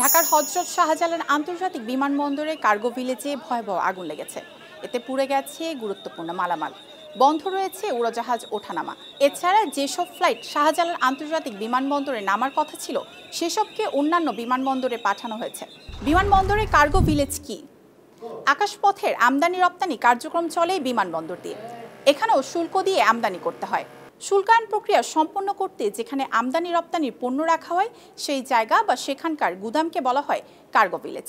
ঢাকার হযরত শাহজালাল আন্তর্জাতিক বিমানবন্দরে কার্গো ভিলেজে ভয়াবহ আগুন লেগেছে। এতে পুড়ে গেছে গুরুত্বপূর্ণ মালামাল, বন্ধ রয়েছে উড়োজাহাজ ওঠানামা। এছাড়া যেসব ফ্লাইট শাহজালাল আন্তর্জাতিক বিমানবন্দরে নামার কথা ছিল সেসবকে অন্যান্য বিমানবন্দরে পাঠানো হয়েছে। বিমানবন্দরে কার্গো ভিলেজ কি? আকাশপথের আমদানি রপ্তানি কার্যক্রম চলে বিমানবন্দর দিয়ে। এখানেও শুল্ক দিয়ে আমদানি করতে হয়। শুল্কায়ন প্রক্রিয়া সম্পন্ন করতে যেখানে আমদানি রপ্তানির পণ্য রাখা হয় সেই জায়গা বা সেখানকার গুদামকে বলা হয় কার্গো ভিলেজ।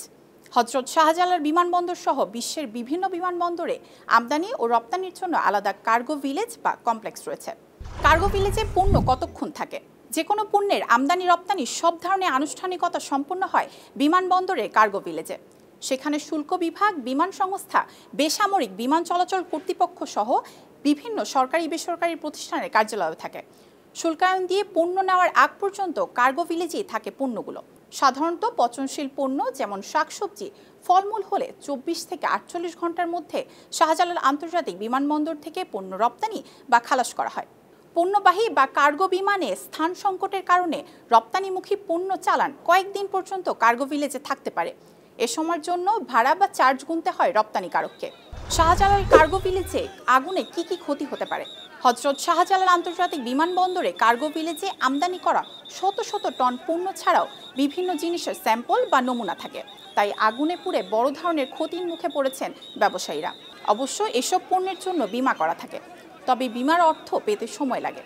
হযরত শাহজালাল বিমানবন্দর সহ বিশ্বের বিভিন্ন বিমানবন্দরে আমদানি ও রপ্তানির জন্য আলাদা কার্গো ভিলেজ বা কমপ্লেক্স রয়েছে। কার্গো ভিলেজে পণ্য কতক্ষণ থাকে? যে কোনো পণ্যের আমদানি রপ্তানি সব ধরনের আনুষ্ঠানিকতা সম্পন্ন হয় বিমানবন্দরে কার্গো ভিলেজে। সেখানে শুল্ক বিভাগ, বিমান সংস্থা, বেসামরিক বিমান চলাচল কর্তৃপক্ষ সহ বিভিন্ন সরকারি বেসরকারি প্রতিষ্ঠানের কার্যালয় থাকে। শুল্কায়ন দিয়ে পণ্য নেওয়ার আগ পর্যন্ত কার্গো ভিলেজেই থাকে পণ্যগুলো। সাধারণত পচনশীল পণ্য যেমন শাকসবজি, ফলমূল হলে 24 থেকে 48 ঘন্টার মধ্যে শাহজালাল আন্তর্জাতিক বিমানবন্দর থেকে পণ্য রপ্তানি বা খালাস করা হয়। পণ্যবাহী বা কার্গো বিমানে স্থান সংকটের কারণে রপ্তানিমুখী পণ্য চালান কয়েকদিন পর্যন্ত কার্গো ভিলেজে থাকতে পারে। এ সময়ের জন্য ভাড়া বা চার্জ গুনতে হয় রপ্তানিকারককে। শাহজালাল কার্গো ভিলেজে আগুনে কি কি ক্ষতি হতে পারে? হযরত শাহজালাল আন্তর্জাতিক বিমানবন্দরে কার্গো ভিলেজে আমদানি করা শত শত টন পণ্য ছাড়াও বিভিন্ন জিনিসের স্যাম্পল বা নমুনা থাকে। তাই আগুনে পুড়ে বড় ধরনের ক্ষতির মুখে পড়েছেন ব্যবসায়ীরা। অবশ্য এসব পণ্যের জন্য বীমা করা থাকে, তবে বীমার অর্থ পেতে সময় লাগে।